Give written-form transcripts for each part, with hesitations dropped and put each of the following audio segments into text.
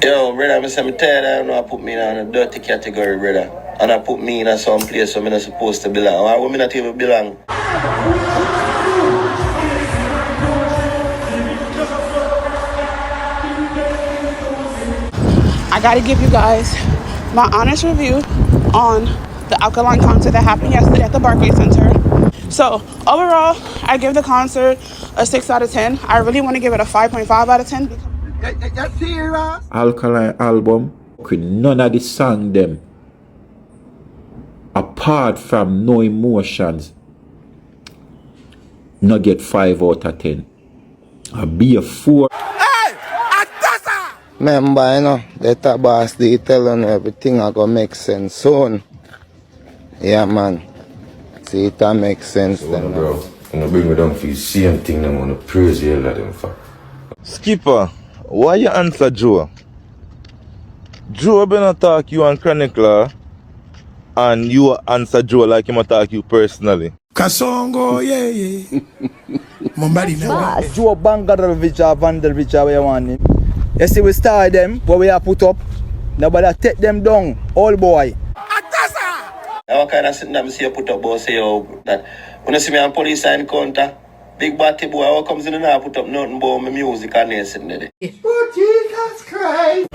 Yo, brother, I'm tired. I know I put me in a dirty category, brother. And I put me in a some place where I'm not supposed to belong. Or where I'm not even belong. I gotta give you guys my honest review on the Alkaline concert that happened yesterday at the Barclays Center. So overall, I give the concert a 6 out of 10. I really want to give it a 5.5 out of 10. Alkaline album with none of the song them apart from No Emotions not get 5 out of 10. I be a 4. Remember, you know, that boss they telling everything I gonna make sense soon. Yeah, man. See, it make sense So, then. bro, you know, bring me down for the same thing I want to praise you like them for. Skippa, why you answer Joe? Joe been attack you and Chronicler, and you answer Joe like him attack you personally. Kasongo, yeah. Mambari now. Joe Bangarovic or Vanderovic or where you want him. You see we start them, what we have put up. Nobody take them down, all boy. What kind of thing that see you put up, boy, say, yo, that when you see me on police encounter, big batty boy, how comes in and I put up nothing about my music and this and that. Oh, Jesus Christ.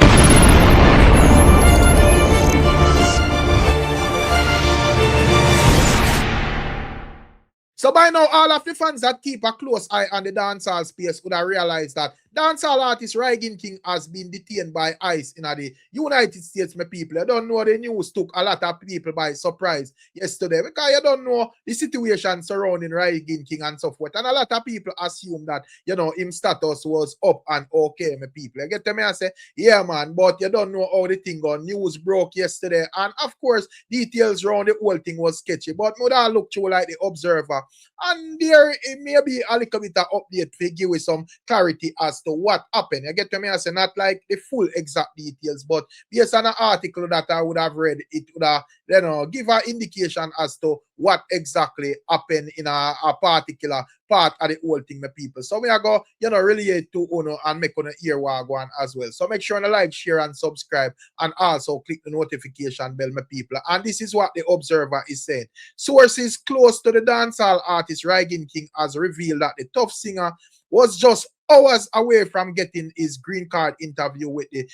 So by now, all of the fans that keep a close eye on the dancehall space would have realized that dancehall artist Rygin King has been detained by ICE in the United States, my people. I don't know, the news took a lot of people by surprise yesterday because you don't know the situation surrounding Rygin King and so forth. And a lot of people assume that, you know, his status was up and okay, my people. You get to me and say, yeah, man, but you don't know how the thing gone. News broke yesterday. And of course, details around the whole thing was sketchy. But would I look through like the Observer. And there it may be a little bit of update to give you some clarity as to what happened. You get to me? I say not like the full exact details, but based on an article that I would have read, it would have, you know, give an indication as to what exactly happened in a particular part of the whole thing, my people. So we are going, you know, relate to Uno and make on ear one as well. So make sure to like, share, and subscribe, and also click the notification bell, my people. And this is what the Observer is saying. Sources close to the dancehall artist Rygin King has revealed that the tough singer was just hours away from getting his green card interview with the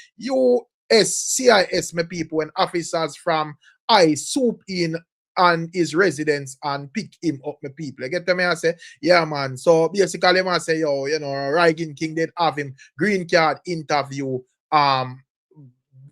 USCIS, my people, when officers from ICE swoop in on his residence and pick him up, my people. You get to me? I say, yeah, man. So basically, I say, yo, you know, Rygin King did have him green card interview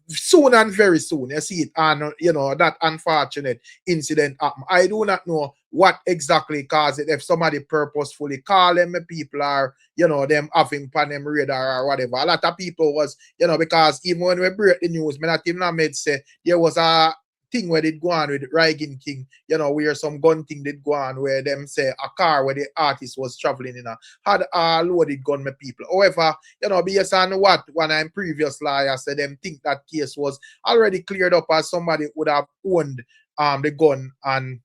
soon and very soon. You see it, and you know that unfortunate incident happened. I do not know what exactly caused it. If somebody purposefully call them people, or you know them having on them radar or whatever. A lot of people was, you know, because even when we break the news, me not even made say there was a thing where it go on with Rygin King, you know, where some gun thing did go on where them say a car where the artist was traveling in had a loaded gun, my people. However, you know, based on what one I'm previous lawyer said, them think that case was already cleared up as somebody would have owned the gun and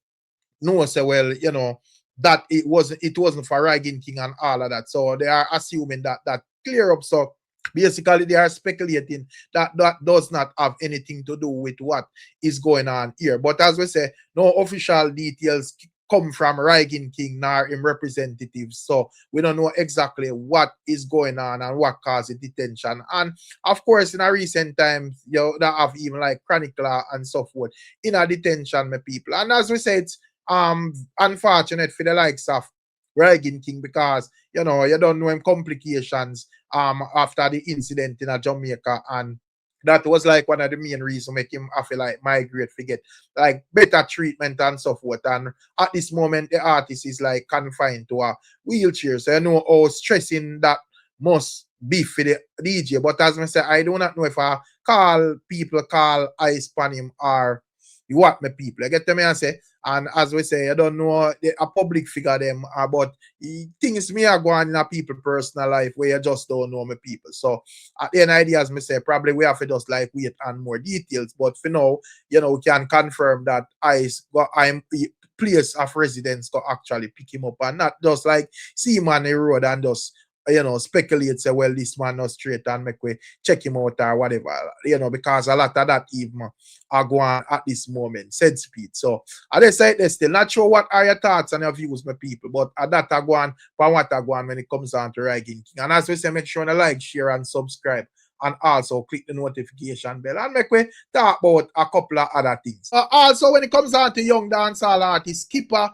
know say, well, you know, that it wasn't for Rygin King and all of that. So they are assuming that clear up. So basically, they are speculating that that does not have anything to do with what is going on here. But as we say, no official details come from Rygin King nor him representatives. So we don't know exactly what is going on and what caused the detention. And of course, in a recent times, you know, that have even like Chronicler and so forth in a detention, my people. And as we said, it's unfortunate for the likes of Rygin King because you know you don't know him complications after the incident in Jamaica, and that was like one of the main reasons make him I feel like migrate to get like better treatment and so forth. And at this moment the artist is like confined to a wheelchair, so you know how stressing that must be for the DJ. But as I say, I do not know if I call ice on him or what, my people. I get to me and say, and as we say, I don't know a public figure them, but things me are going in a people personal life where you just don't know my people. So at the end of the day, as me say, probably we have to just like wait on more details. But for now, you know, we can confirm that I'm place of residence to actually pick him up and not just like see him on the road and just speculate, say, well, this man not straight and make we check him out or whatever, because a lot of that even are going at this moment, said speed. So, I just say they're still not sure what are your thoughts and your views, my people, but that are going for what are going when it comes down to Rygin King. And as we say, make sure to like, share, and subscribe. And also click the notification bell and make we talk about a couple of other things. Also, when it comes down to young dancehall artist Skippa,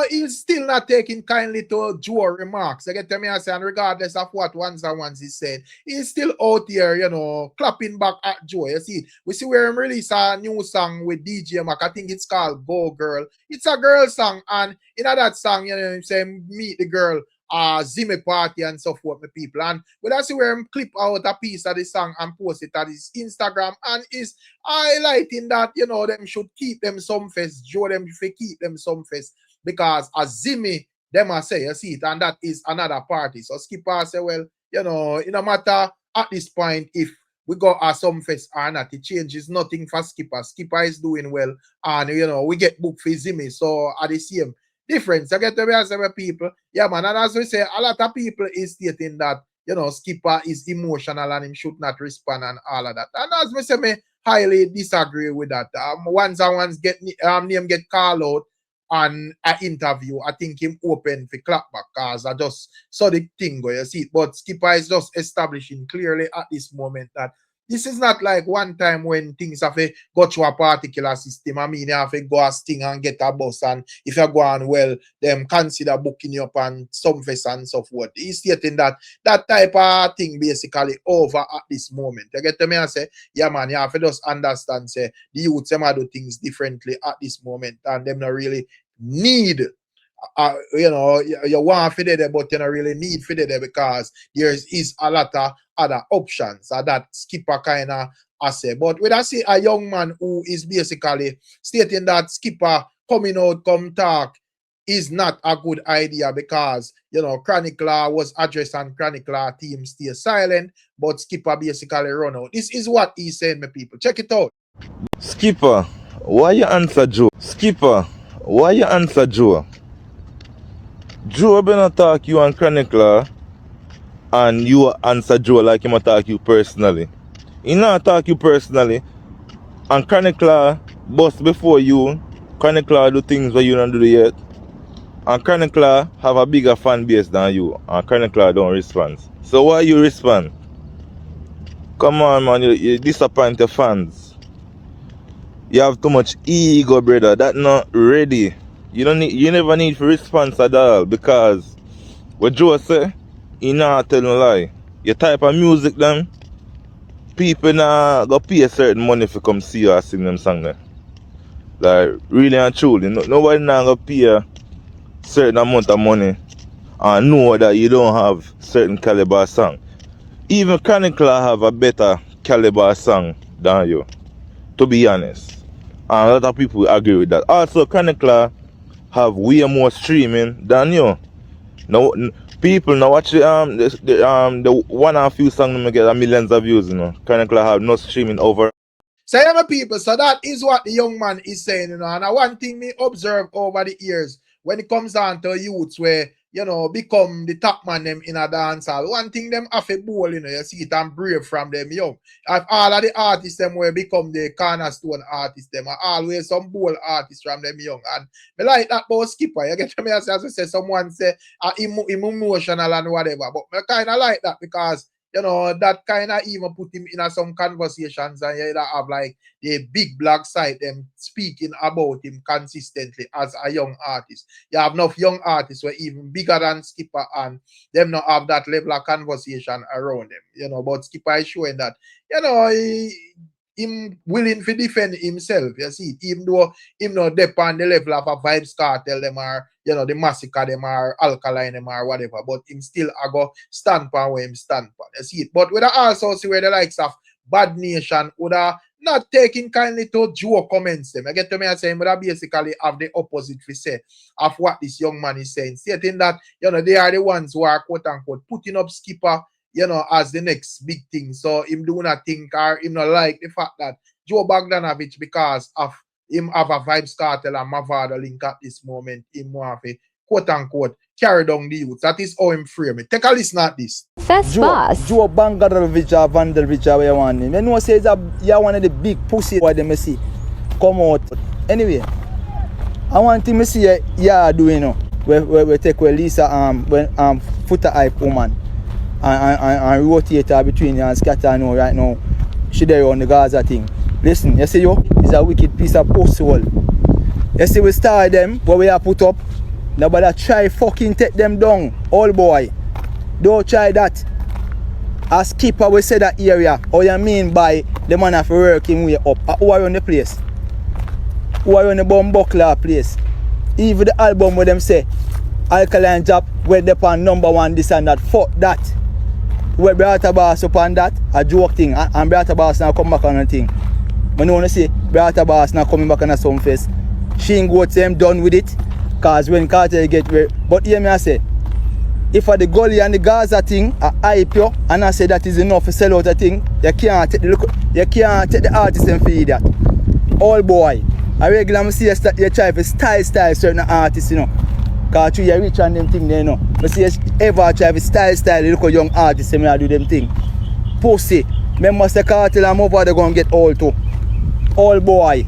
he's still not taking kindly to Joe remarks. I get to me and say, and regardless of what once he said, he's still out here, clapping back at Joe. You see, we see where him release a new song with DJ Mac. I think it's called Go Girl. It's a girl song, and in that song, him say, meet the girl. Zimmy party and so forth, my people. And we see where him clip out a piece of the song and post it at his Instagram and is highlighting that, them should keep them some fest, Joe them if they keep them some fest, because as Zimmy, them I say, you see it, and that is another party. So Skippa say, well, it no matter at this point if we go at some fest or not, it changes nothing for Skippa. Skippa is doing well, and we get booked for Zimmy, so at the same difference. I get to be as people. Yeah, man. And as we say, a lot of people is stating that, Skippa is emotional and him should not respond and all of that. And as we say, me highly disagree with that. Once get name get called out on an interview, I think him open for clap back because I just saw the thing go, you see it. But Skippa is just establishing clearly at this moment that this is not like one time when things have to go through a particular system. I mean, you have to go a sting and get a bus, and if you're going well, them consider booking you up and some fest and so forth. He's stating that that type of thing basically over at this moment. You get to me and say, yeah, man, you have to just understand, say, the youth, them do things differently at this moment, and them not really need you want for there, but you don't really need for there because there is a lot of other options that Skippa kind of say. But when I see a young man who is basically stating that Skippa coming out, come talk is not a good idea because, Chronic Law was addressed and Chronic Law team stay silent, but Skippa basically run out. This is what he's saying, my people. Check it out. Skippa, why you answer Joe? Skippa, why you answer Joe? Joe been attack you and Chronic Law, and you answer Joe like him attack you personally. He not attack you personally, and Chronic Law bust before you. Chronic Law do things that you don't do yet. And Chronic Law have a bigger fan base than you, and Chronic Law don't respond. So why you respond? Come on, man, you disappoint your fans. You have too much ego, brother. That not ready. You never need for response at all, because what Joe say, he not tell no lie. Your type of music them, people not go pay a certain money for come see you or sing them song there. Like really and truly. Nobody not go pay a certain amount of money and know that you don't have certain caliber song. Even Chronic Law have a better caliber song than you, to be honest. And a lot of people agree with that. Also, Chronic Law have way more streaming than you. Now, people now watch the one and a few songs them get millions of views. Chronic Law have no streaming over. So, yeah, my people, so that is what the young man is saying, And one thing me observe over the years when it comes down to youths where, become the top man them in a dance hall. One thing them have a bowl, you see it and brave from them young. If all of the artists them will become the cornerstone artists, them are always some bold artists from them young. And me like that about Skippa. You get me as I say, someone say him emotional and whatever. But I kind of like that because that kind of even put him in some conversations and you have like the big black side them speaking about him consistently as a young artist. You have enough young artists who are even bigger than Skippa and them not have that level of conversation around them, but Skippa is showing that, him willing to defend himself, you see, even though him not depend the level of a Vibes Cartel them are, the Massacre them are Alkaline them are whatever, but him still go stand for where him stand for, you see it. But we also see where the likes of Bad Nation would not taking kindly to Joe comments them. I get to me and saying, but basically have the opposite we say of what this young man is saying, stating that, they are the ones who are quote unquote putting up Skippa as the next big thing. So him do not think or him not like the fact that Joe Bogdanovich, because of him have a Vibes Cartel and Mavado link at this moment, him have a quote unquote carry down the youth. That is how him frame it. Take a listen at this. First boss. Joe Bangarovic or Vandelvic or where you want him. You know say you're one of the big pussy why them see come out. Anyway, I want him to see yeah doing know. We take where Lisa when footer hype woman and rotate her between you and scatter now right now. She there on the Gaza thing. Listen, you see yo, it's a wicked piece of pussy hole. You see we start them what we have put up. Nobody try fucking take them down. All boy. Don't try that. As Skippa we say that area. How you mean by the man have to work him way up? Who are on the place? Who are on the bomb buckler place? Even the album where them say Alkaline job where they on #1 this and that. Fuck that. Where Brata Boss upon that, a joke thing. And Brata Boss now come back on a thing. But I want to say Brata Boss now coming back on a some face. She ain't go to them done with it. Cause when Cartel get where. But hear me I say, if for the goalie and the Gaza thing I hype you and I say that is enough to sell out a thing, you can't take the artist and feed that. All boy. I regularly see you try to style certain artists, you know. Cause you rich on them thing there, you know. But see ever try to style look at young artists and I do them thing. Pussy. Remember the Cartel and over they gonna get all too. All boy.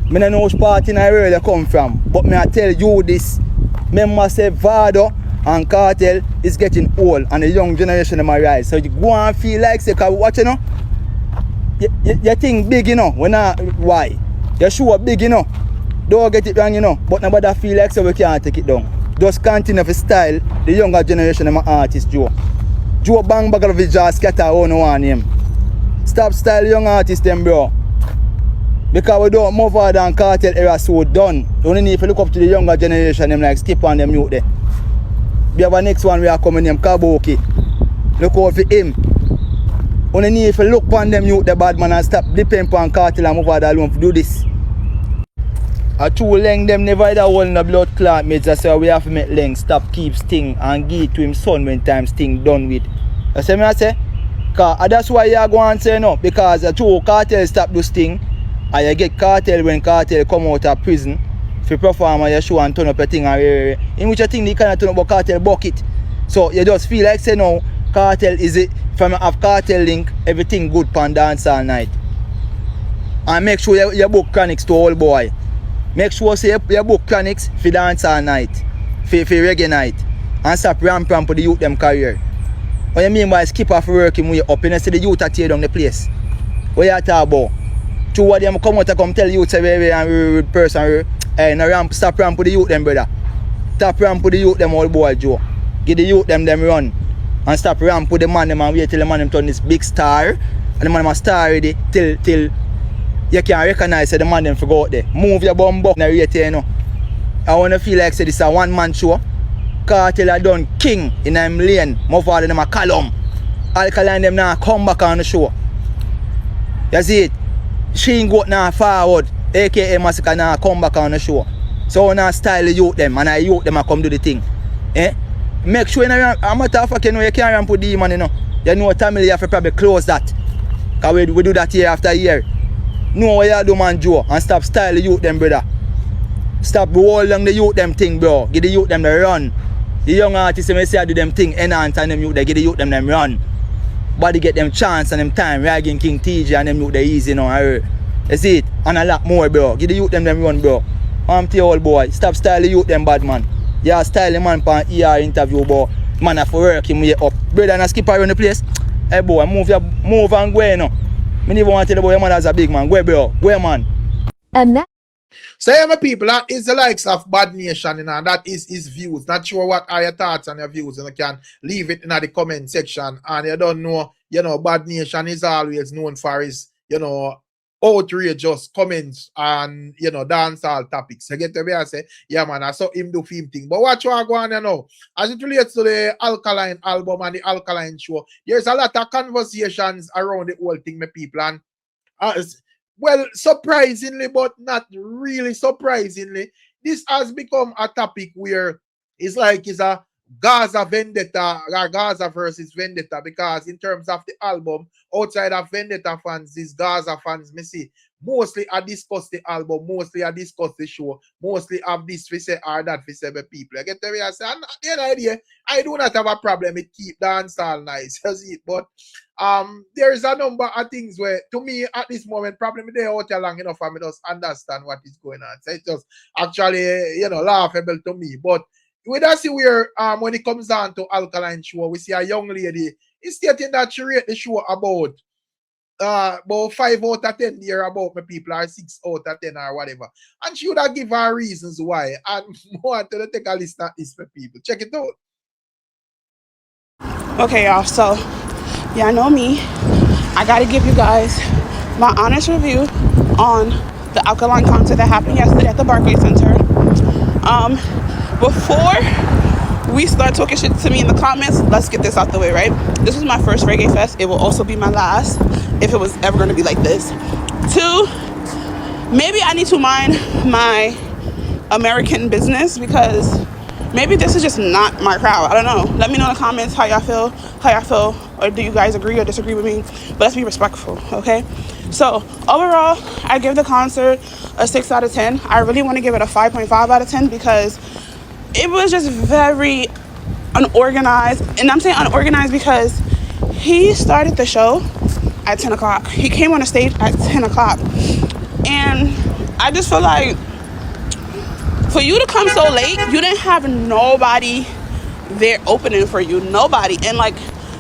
I don't know which party in really come from. But I tell you this. Remember say Vado and Cartel is getting old and the young generation them rise. So you go and feel like say cause watch you know. You think big you know. Why? You sure big you know. Don't get it wrong you know. But nobody feel like so we can't take it down. Just continue to style the younger generation of my artists Joe. Joe Bang Bagovic just scatter on one name. Stop style young artists them bro. Because we don't move forward and Cartel era so done. You only need to look up to the younger generation them like Skippa and them youth there. We have a next one we are coming named Khago. Look out for him. Only need to look upon them youth the bad man and stop depending on Cartel and move forward alone to do this. A true length them never had a hole in the blood clot mates. That's why we have to make length stop keep sting and give it to him son when time sting done with. You see me I say? Cause that's why you are going to say no. Because a true Cartel stop do sting. And you get Cartel when Cartel come out of prison for perform your show and turn up a thing and in which I think they cannot turn up a Cartel bucket. So you just feel like say no, Cartel is it from have Cartel link, everything good pan dance all night. And make sure you book chronics to all boy. Make sure say you book chronics for dance all night, for reggae night. And stop ramp for the youth them career. What you mean by Skippa for working way up? You know, see the youth are tear down the place. What you talk about? Two of them come out and come tell you say we person no ramp, stop ramp with the youth them brother. Stop ramp with the youth them all boy Joe. Give the youth them run. And stop ramp with the man them and wait till the man them turn this big star. And the man them star ready till you can recognize the man them for go out there. Move your bum buck and rate you know. I wanna feel like say this a one man show. Cartel a done king in them lane. More father them a column. Alkaline them now come back on the show. You see it? She ain't go now forward, aka Massacre now come back on the show. So now style the youth them and I youth them a come do the thing. Make sure you know, a matter of fact you know you can't ramp with demon you know. You know family you have to probably close that. Cause we do that year after year. Know what you do man Joe and stop style the youth them brother. Stop holding the youth them thing bro. Give the youth them the run. The young artists may say do them thing enhance and them youth they give the youth them run. Body get them chance and them time. Rygin King, TJ and them youth they easy now. You see it? And a lot more bro. Give the youth them run bro. I'm tell you all boy. Stop style the youth them bad man. Yeah, style the man for an ER interview boy. Man have to work him way up. Brother and a Skippa around the place. Hey boy, move and go you know. Me never want to tell the boy your man as a big man. Go bro. Go man. And that So yeah, my people, that is the likes of Bad Nation, you know, and that is his views. Not sure what are your thoughts and your views, and you can leave it in the comment section. And you don't know, you know, Bad Nation is always known for his, you know, outrageous comments and, you know, dancehall topics. You get to me, I say, yeah, man, I saw him do film thing. But watch what I go on, you know, as it relates to the Alkaline album and the Alkaline show, there's a lot of conversations around the whole thing, my people, and well, surprisingly, but not really surprisingly, this has become a topic where it's like it's a Gaza vendetta, or Gaza versus vendetta, because in terms of the album, outside of vendetta fans, these Gaza fans, me see, Mostly I discuss the album, mostly I discuss the show, mostly have this we say or that we say by people. I get the way I say, and at the end of the day, I do not have a problem with keep dance all nice, you see it. But there is a number of things where to me at this moment, probably me there out here long enough for me just understand what is going on. So it's just actually, laughable to me. But we don't see where when it comes down to Alkaline show, we see a young lady is stating that she rate the show about 5 out of 10 there about my people or 6 out of 10 or whatever. And she would have give her reasons why. And want to take a list at this for people. Check it out. Okay, y'all, so y'all know me. I gotta give you guys my honest review on the Alkaline concert that happened yesterday at the Barclays Center. Before we start talking shit to me in the comments, let's get this out the way, right? This was my first reggae fest. It will also be my last, if it was ever going to be like this. 2, maybe I need to mind my American business because maybe this is just not my crowd. I don't know. Let me know in the comments how y'all feel, or do you guys agree or disagree with me? But let's be respectful, okay? So overall, I give the concert a 6 out of 10. I really want to give it a 5.5 out of 10 because it was just very unorganized. And I'm saying unorganized because he started the show at 10 o'clock. He came on the stage at 10 o'clock. And I just feel like for you to come so late, you didn't have nobody there opening for you. Nobody. And like,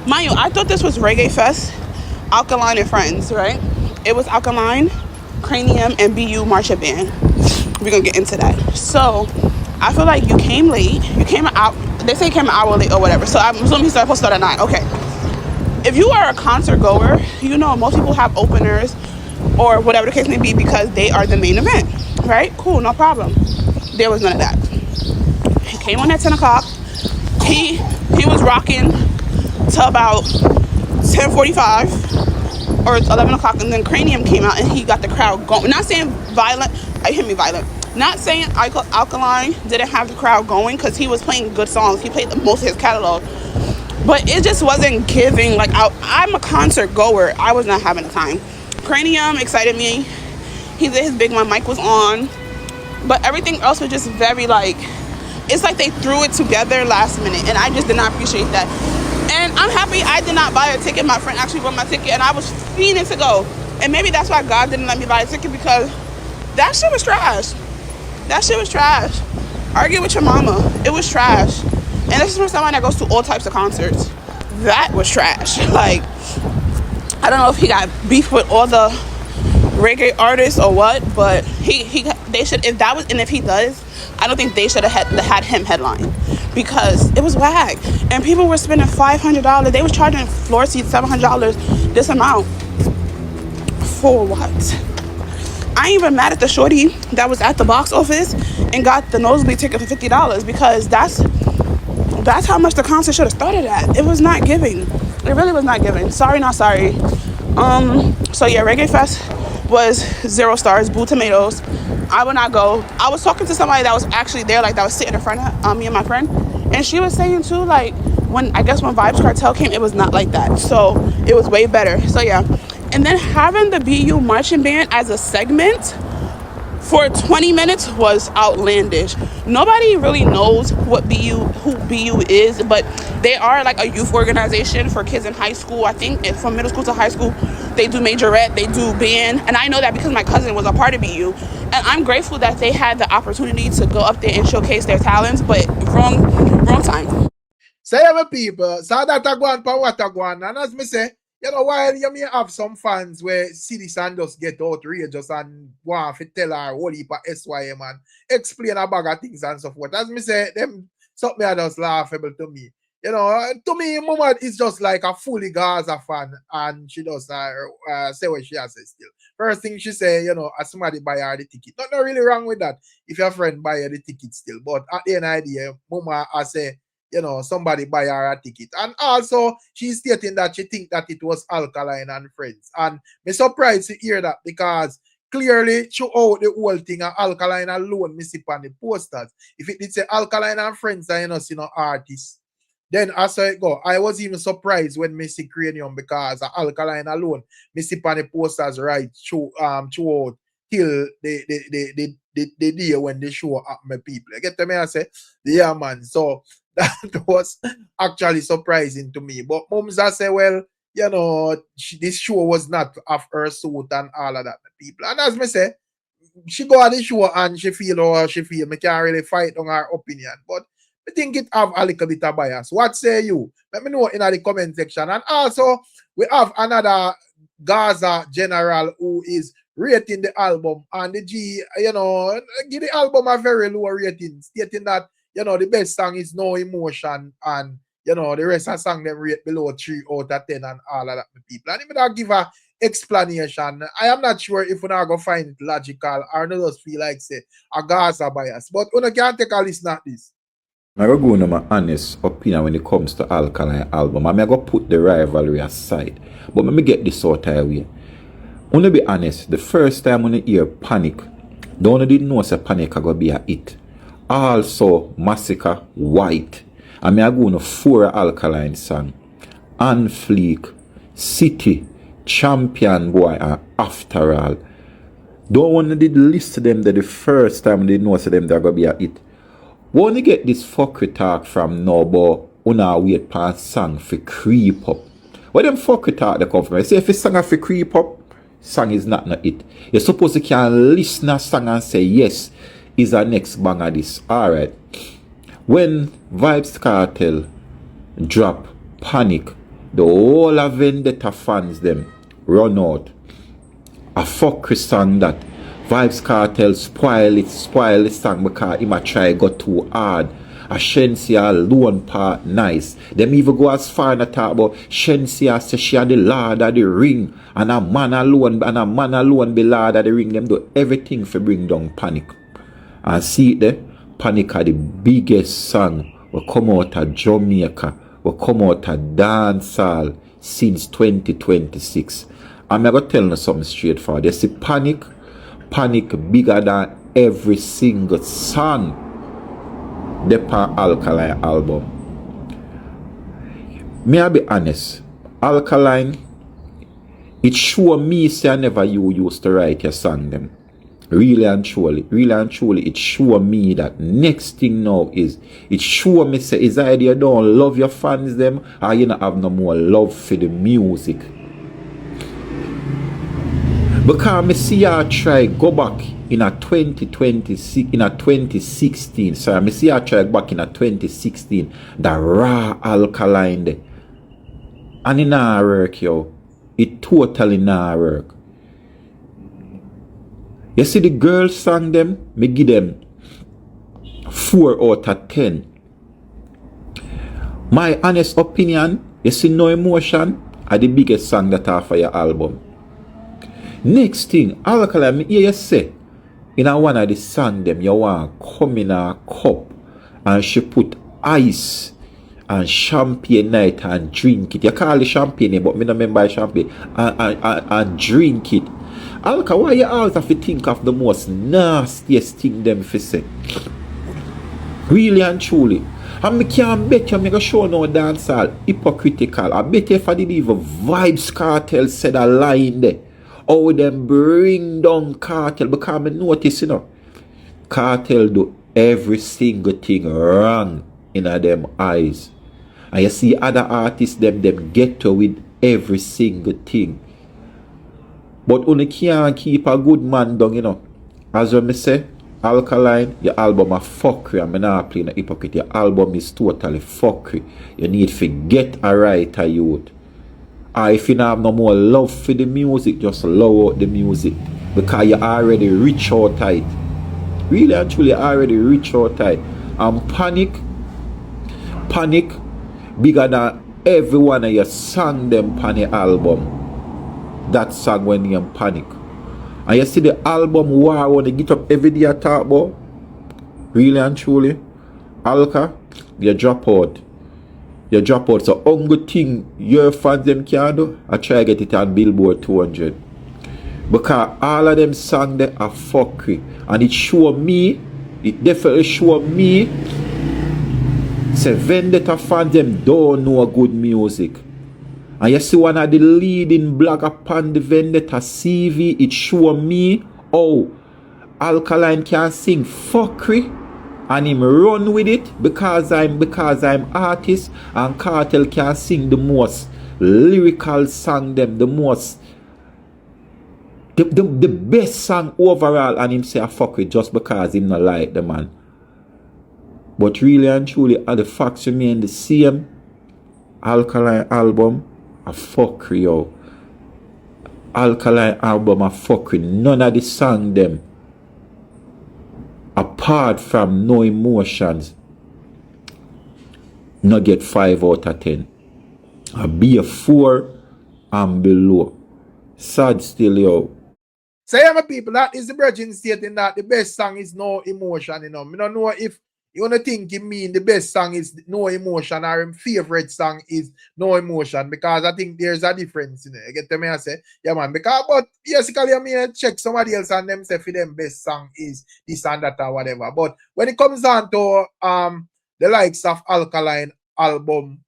mind you, I thought this was Reggae Fest, Alkaline and Friends, right? It was Alkaline, Cranium, and BU Marching Band. We're going to get into that. So I feel like you came late. You came out. They say you came an hour late or whatever. So I'm assuming he's supposed to start at 9. Okay. If you are a concert goer, you know most people have openers or whatever the case may be because they are the main event, right? Cool, no problem. There was none of that. He came on at 10 o'clock. He was rocking till about 10:45 or 11 o'clock, and then Cranium came out and he got the crowd going. Not saying violent. I hear me violent. Not saying Alkaline didn't have the crowd going because he was playing good songs. He played most of his catalog. But it just wasn't giving. Like, I'm a concert goer. I was not having a time. Cranium excited me. He did his big one. Mic was on. But everything else was just very, like, it's like they threw it together last minute. And I just did not appreciate that. And I'm happy I did not buy a ticket. My friend actually bought my ticket. And I was fiending to go. And maybe that's why God didn't let me buy a ticket, because that shit was trash. That shit was trash. Argue with your mama. It was trash. And this is from someone that goes to all types of concerts. That was trash. Like, I don't know if he got beef with all the reggae artists or what, but they should, if that was, and if he does, I don't think they should have had him headline, because it was whack. And people were spending $500. They was charging floor seats $700. This amount for what? I ain't even mad at the shorty that was at the box office and got the nosebleed ticket for $50, because that's how much the concert should have started at. It was not giving. It really was not giving. Sorry, not sorry. So yeah, Reggae Fest was 0 stars, boo tomatoes. I would not go. I was talking to somebody that was actually there, like that was sitting in front of me and my friend, and she was saying too, like, when Vibes Cartel came, it was not like that. So it was way better. So yeah. And then having the BU marching band as a segment for 20 minutes was outlandish. Nobody really knows who BU is, but they are like a youth organization for kids in high school. I think from middle school to high school. They do majorette, they do band, and I know that because my cousin was a part of BU, and I'm grateful that they had the opportunity to go up there and showcase their talents, but wrong time. Say, people, so that I go on for what I go on, and as me say, while you may have some fans where see this and just get outrageous and want to tell her whole heap of SYM and explain a bag of things and so forth. As me say, them something are just laughable to me. To me, Mama is just like a fully Gaza fan, and she does say what she has to say still. First thing she say, as somebody buy her the ticket. Nothing really wrong with that if your friend buy her the ticket still. But at the end of the day, Mama I say, somebody buy her a ticket. And also, she's stating that she think that it was Alkaline and Friends. And I'm surprised to hear that, because clearly throughout the whole thing, Alkaline alone, me see on the posters. If it did say Alkaline and Friends, then artists. Then as I go, I was even surprised when me see Cranium because Alkaline alone, me see on the posters right throughout till the day when they show up my people. You get to me? I say, yeah, man. So that was actually surprising to me. But Mumsa say, well, you know, this show was not of her suit and all of that, people. And as me say, she go on the show and she feel how she feel. Me can't really fight on her opinion. But I think it have a little bit of bias. What say you? Let me know in the comment section. And also, we have another Gaza general who is rating the album, and the G, you know, give the album a very low rating, stating that, you know, the best song is No Emotion, and, you know, the rest of the song them rate below 3 out of 10 and all of that, people. And if I give a explanation, I am not sure if we're not going to find it logical or not just feel like, say, a Gaza bias. But you can't take a listen at this. I'm going to go on my honest opinion when it comes to Alkaline album. I'm going to put the rivalry aside. But let me get this out of the way. I want to be honest, the first time when I hear Panic, the one didn't know say Panic is going to be a hit. Also, Massacre, White. I mean, I go on a 4 Alkaline song. On Fleek, City, Champion Boy, and After All. Don't want to did list them the first time they know say them they're going to be a hit. We only get this fuckery talk from now, but una wait for a song for creep up. Where them fuckery talk they come from? I say if a song for creep up, song is not it. You're supposed to can listen a song and say yes, is our next bang of this. Alright. When Vybz Kartel drop Panic, the whole of Vendetta fans them run out. A fuckery song that Vybz Kartel spoil the song because he might try go too hard. A Shensia alone part nice. Them even go as far and talk about Shensia say she had the Lord of the Ring, and a man alone be Lord of the Ring. Them do everything for bring down Panic. And see it there, Panic are the biggest song will come out of Jamaica, will come out of dancehall since 2026. I'm going to tell you something straightforward. You see Panic bigger than every single song the Alkaline album. May I be honest, Alkaline, it show me say I never you used to write your song them. Really and truly, it show me that next thing now is, it show me say is either you don't love your fans them or you don't have no more love for the music. Because I see you try go back in a 2016. Sorry, I see you try back in a 2016. The raw Alkaline there. And it not work, yo. It totally not work. You see the girls sang them, me give them 4 out of 10. My honest opinion, you see No Emotion are the biggest song that are for your album. Next thing, Alkaline, me hear you say, in a one of the song them, you want come in a cup and she put ice and champagne night and drink it. You call it champagne, but me don't remember champagne. And drink it. Alka, why you always have to think of the most nastiest thing them for say? Really and truly. And me can't bet you, me go show no dancehall hypocritical. I bet you if I did even Vybz Kartel said a line there. How them bring down Kartel, because I notice, you know, Kartel do every single thing wrong in them eyes. And you see other artists, them get to with every single thing. But only can't keep a good man down, you know. As when me say, Alkaline, your album a fuckery. I'm not playing a hypocrite. Your album is totally fuckery. You need to get a writer youth. Or if you don't have no more love for the music, just love out the music. Because you already rich out tight. Really and truly already rich out tight. And Panic, bigger than every one of your song them on the album. That song when you Panic. And you see the album War I want to get up every day I talk about. Really and truly. Alka, you drop out. You drop out. So only thing your fans them can do, I try to get it on Billboard 200. Because all of them songs they are fuckery. And it definitely show me Say Vendetta fans them don't know good music. And you see one of the leading blog upon the Vendetta CV, it show me how Alkaline can sing fuckery and him run with it because I'm artist, and Cartel can sing the most lyrical song them, the most the best song overall, and him say a fuck with just because him not like the man. But really and truly, all the facts remain the same. Alkaline album a fuckery, yo. Alkaline album a fuckery. None of the song them, apart from No Emotions, not get 5 out of 10. A be a 4 and below. Sad still, yo. So yeah, my people, that is the Virgin stating that the best song is No Emotion, you know. I don't know if you wanna think it mean the best song is No Emotion or his favorite song is No Emotion, because I think there's a difference in it. You get me? I say, yeah man, because but basically I mean check somebody else and them say for them best song is this and that or whatever. But when it comes down to the likes of Alkaline album,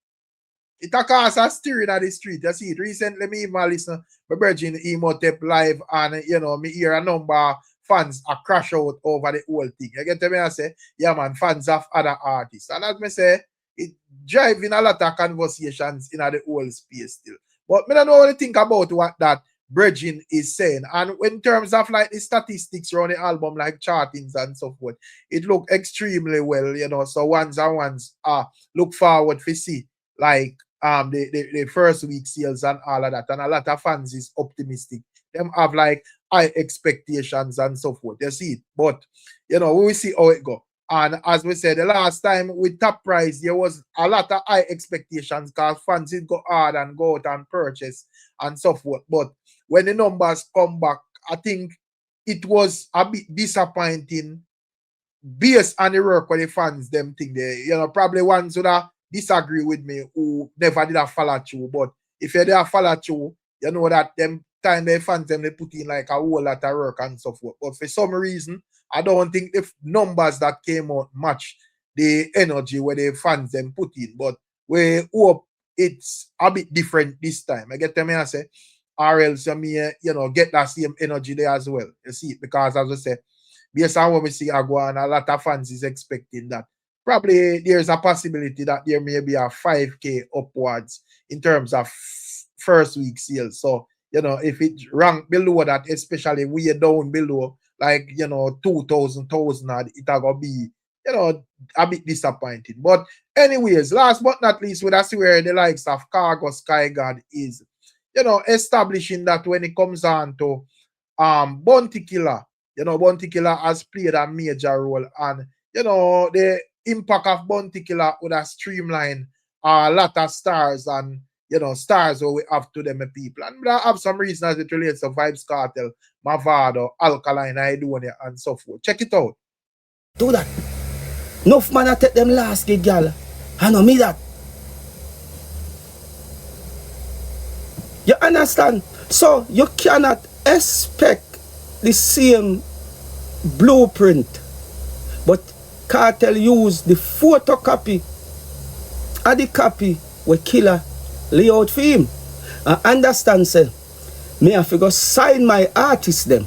it a cause a stirring at the street. You see it recently. Me even listen my Virgin Emotep live, and you know me hear a number of fans a crash out over the whole thing. You get me? I say, yeah man, fans of other artists, and as me say, it driving a lot of conversations in the whole space still. But me don't know what to think about what that Virgin is saying. And in terms of like the statistics around the album, like chartings and so forth, it look extremely well, you know. So ones look forward to see like the first week sales and all of that, and a lot of fans is optimistic. Them have like high expectations and so forth. You see it, but you know we will see how it go. And as we said the last time with Top Price, there was a lot of high expectations because fans did go hard and go out and purchase and so forth. But when the numbers come back, I think it was a bit disappointing based on the work where the fans them think they, you know, probably ones who that disagree with me who never did a follow through. But if you did a follow through, you know that them time they fans them they put in like a whole lot of work and so forth. But for some reason, I don't think the numbers that came out match the energy where the fans them put in. But we hope it's a bit different this time. I get them I say, or else me, you know, get that same energy there as well. You see, because as I say, based on what we see Khago, and a lot of fans is expecting that probably there's a possibility that there may be a 5K upwards in terms of first week sales. So, you know, if it rank below that, especially way down below, like, you know, 2,000, it gonna be, you know, a bit disappointing. But anyways, last but not least, we see where the likes of Khago Sky God is, you know, establishing that when it comes on to Bounty Killer, you know, Bounty Killer has played a major role, and you know, the impact of Bounty Killer would have streamlined a lot of stars and, you know, stars where we have to them people. And I have some reasons as it relates to Vibes Cartel, Mavado, Alkaline, Idonia, and so forth. Check it out. Do that. Enough man I take them last gig, girl. I know me that. You understand? So you cannot expect the same blueprint, but Cartel use the photocopy of the copy where Killer lay out for him. I understand, say, me have to go sign my artists them.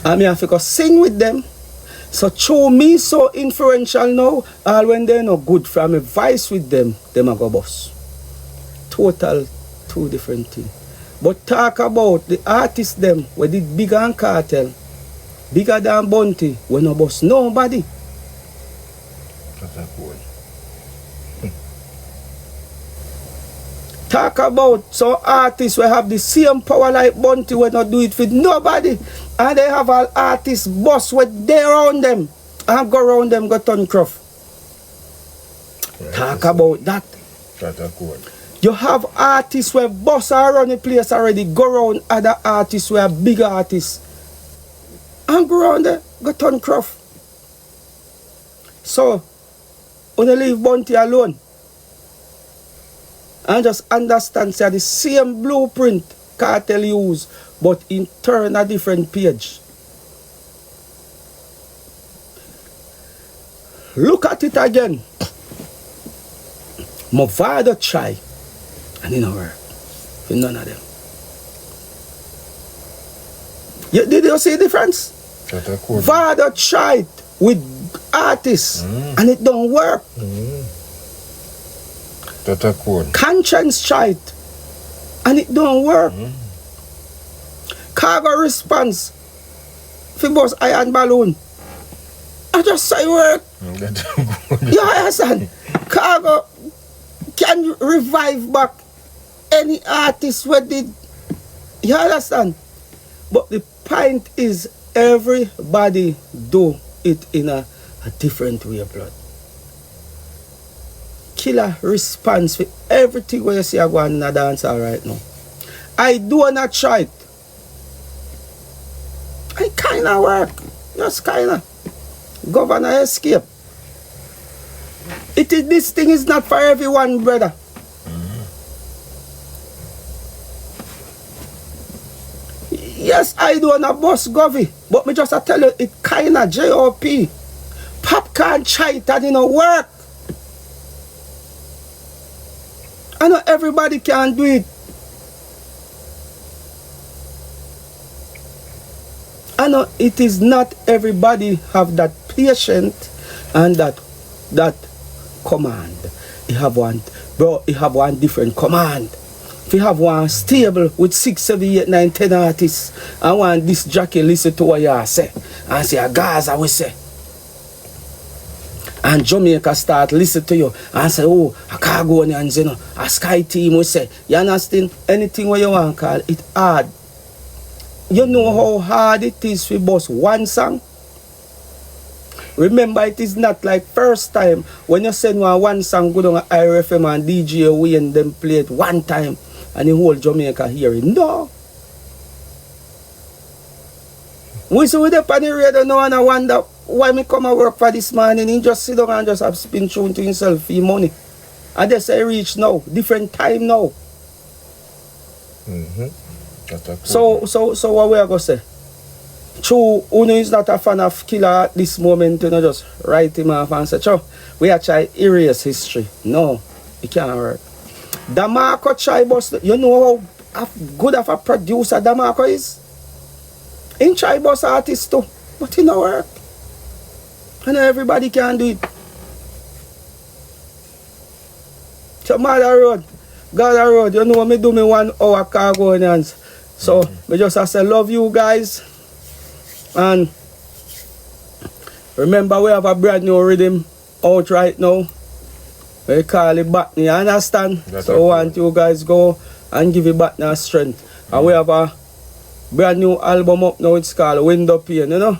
And me have to go sing with them. So show me so influential now, all when they're not good from a vice with them a go boss. Total two different things. But talk about the artists them where did bigger than Cartel, bigger than Bounty, when no boss nobody. Talk about some artists who have the same power like Bounty when not do it with nobody. And they have all artists boss with they around them. And go around them, go turn cruff. Right, talk about that. You have artists where boss are around the place already, go around other artists who are bigger artists. And go around there, go turn cruff. So, only leave Bounty alone. And just understand, say the same blueprint Cartel use, but in turn a different page. look at it again. My father try, and in work for none of them. Did you see the difference? Father tried with artists, and it don't work. Conscience tried, and it don't work. Khago response for boss iron balloon. I just say work. You understand? Khago can revive back any artist who did. You understand? But the point is, everybody do it in a different way, blood. Killer response for everything where you see I go on in a dance right now. I do not try it. I kinda work. Just kinda. Governor escape. This thing is not for everyone, brother. Yes, I do on a bus govy, but me just tell you, it kinda JOP. Popcorn try it and it don't work. I know everybody can do it. I know it is not everybody have that patience and that command. You have one, bro, you have one different command. If you have one stable with 6, 7, 8, 9, 10 artists, I want this jockey listen to what you say. And say, a Gaza we say. And Jamaica start listen to you and say, oh, a Khago, you know, a Sky Team we say. You understand? Anything what you want call it hard. You know how hard it is for boss one song? Remember, it is not like first time when you send one song go on IRFM and DJ Wayne them play it one time and the whole Jamaica hear it. No. We see with the on the radio now and I wonder why me come and work for this man and he just sit down and just have spin tune to himself for money. And they say reach now, different time now. So what we are going to say? True, Uno is not a fan of Killer at this moment, you know, just write him off and say, Cho, we are trying to erase history. No, it can't work. Damarco try bus, you know how good of a producer Damarco is? He try bus artist too, but it don't work. And everybody can do it. So Mother Road, God Road, you know me do me 1 hour Khago in hands. So we just have to say love you guys. And remember we have a brand new rhythm out right now. We call it Batney, you understand? That's so I want you guys go and give it Batney strength. And we have a brand new album up now, it's called Window Pane, you know?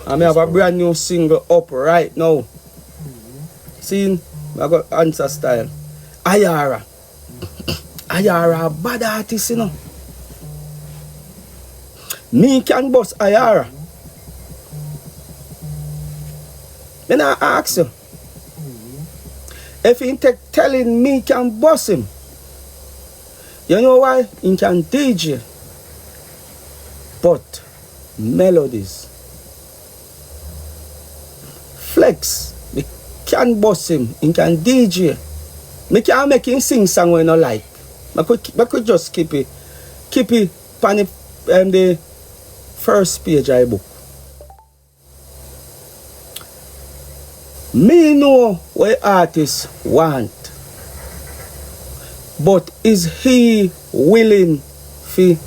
And we have a brand new single up right now. See, I got answer style. Ayara. Ayara, bad artist, you know. Me can boss Ayara. Then I ask you, if he take telling me can boss him, you know why? He can DJ, but melodies, flex, me can boss him, he can DJ. Me can make him sing song when I like. I could just keep it on the first page of the book. Me know what artists want, but is he willing to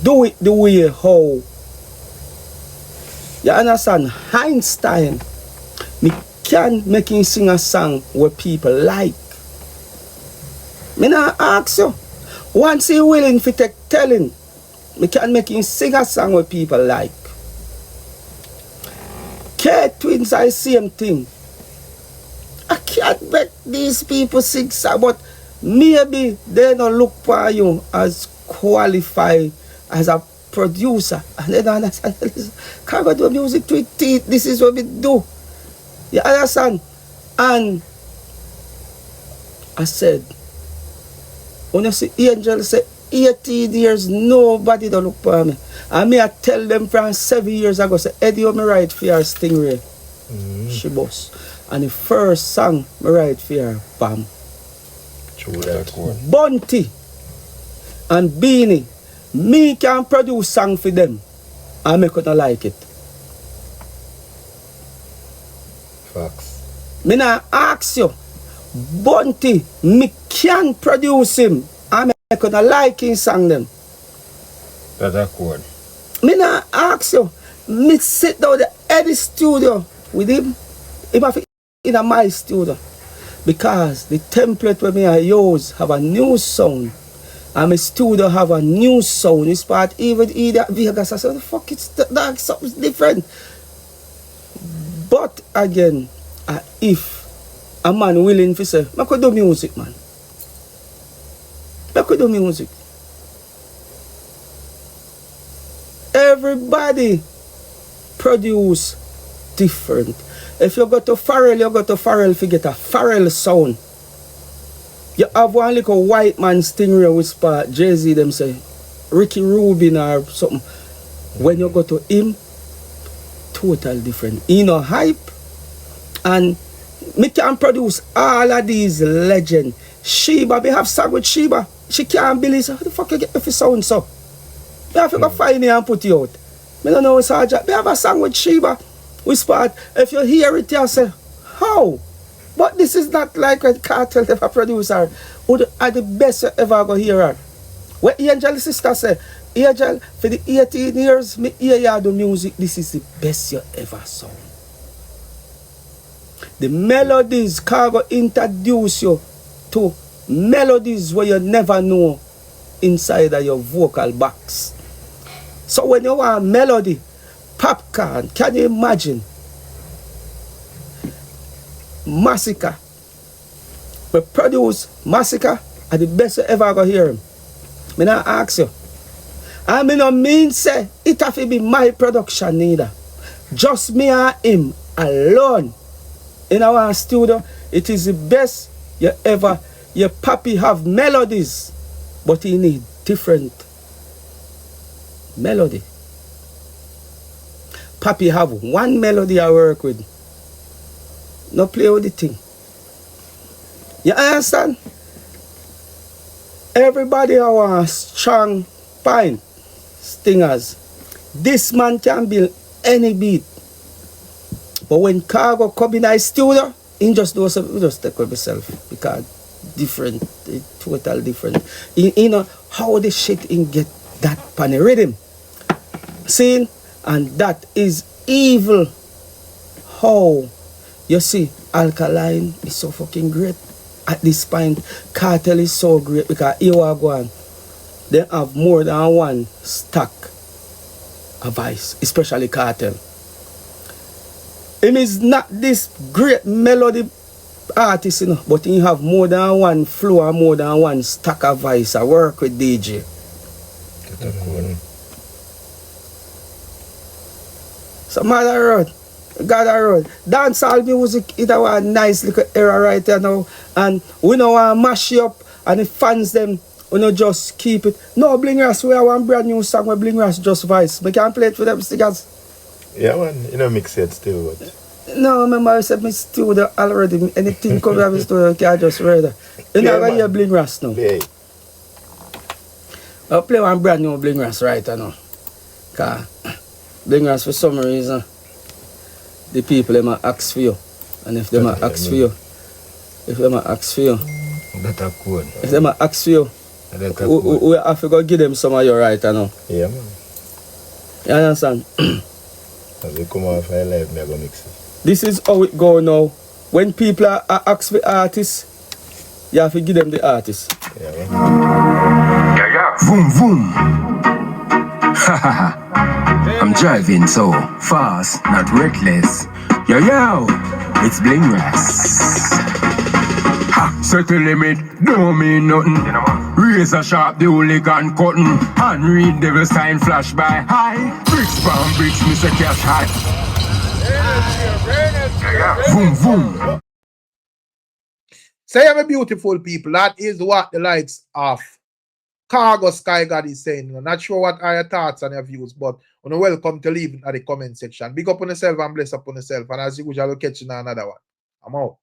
do it the way how? You understand? Einstein, me can make him sing a song where people like. Me not ask you. Once he willing to take telling, me can make him sing a song where people like. K-Twins are the same thing. I can't make these people sing song, but maybe they don't look for you as qualified as a producer. And they don't understand. Can't do music to it. This is what we do. You understand? And I said, when you see Angel say 18 years, nobody don't look for me. And me I tell them from 7 years ago, say, Eddie, you me right for your Stingray. She boss. And the first song I write for her, Bam. Bunty and Beanie. Me can produce song for them. And me couldn't like it. Facts. Me not ask you. Bunty, me can produce him. And me couldn't like his song them. That's a chord. Me not ask you. Me sit down at the studio with him. Him have in my studio. Because the template where me I use have a new sound. And my studio have a new sound. It's part even either Vegas. I said, the fuck, it's dark, something's different. But again, if a man willing to say, I could do music, man. I could do music. Everybody produce different. If you go to Pharrell, you go to Pharrell to get a Pharrell sound. You have one little white man stingray whisper, Jay-Z them say, Ricky Rubin or something. When you go to him, total different. He no hype. And me can produce all of these legends. Sheba, me have song with Sheba. She can't believe, how the fuck you get if it sound so? Me have to go find it and put it out. Me don't know what's hard. Me have a song with Sheba. Whisper, if you hear it, you say, how? But this is not like a cartel ever producer. Who are the best you ever go hear her. What Angel sister say, Angel, for the 18 years, me hear you do music, this is the best you ever saw. The melodies, Khago introduce you to melodies where you never know inside of your vocal box. So when you want melody, popcorn, can you imagine? Massacre. We produce Massacre are the best you ever go hear him. Me not ask you. I mean no mean say it have to be my production neither. Just me and him alone in our studio. It is the best you ever. Your papi have melodies, but he need different melody. Papi have one melody I work with. No play with the thing. You understand? Everybody have a strong pine stingers. This man can build any beat. But when Khago come in the studio, he just do something, just take with himself. Because different, total different. You know how the shit in get that pan rhythm. See? And that is evil. How? You see, Alkaline is so fucking great. At this point, Cartel is so great because here we go on. They have more than one stack of vice, especially Cartel. Him is not this great melody artist, you know, but he have more than one flow and more than one stack of vice. I work with DJ. Some other road. God a road. Dancehall music is a nice little era right here now. And we don't want to mash it up and the fans them, we don't just keep it. No, Bling Ras, we have one brand new song where Bling Ras just voice. We can play it for them stickers. Yeah man, you know mix it still. But... No, remember I said my studio already. Anything come out of the studio, you can just read it. You yeah, never hear Bling Ras now. Yeah. I'll play one brand new Bling Ras right now. Because Bling Ras for some reason, the people them ask for you. And if them ask for you, if them ask for you, that's a code. If them ask for you, we have to go give them some of your right now. Yeah man. You understand? As we come off our life, me go mix it. This is how it go now. When people are ask for artists, you have to give them the artist. Yeah man. Yeah. Vroom vroom. I'm driving so fast, not reckless. Yo, it's Bling Ras. Ha, set the limit, don't mean nothing. Razor sharp, the hooligan cotton. And read devil sign flash by high. Bricks bomb bricks, Mr. Cash high. Boom, boom. Say, I'm a beautiful people. That is what the lights off Khago Sky God is saying. Not sure what are your thoughts and your views, but you're welcome to leave in the comment section. Big up on yourself and bless up on yourself. And as usual, I'll catch you in another one. I'm out.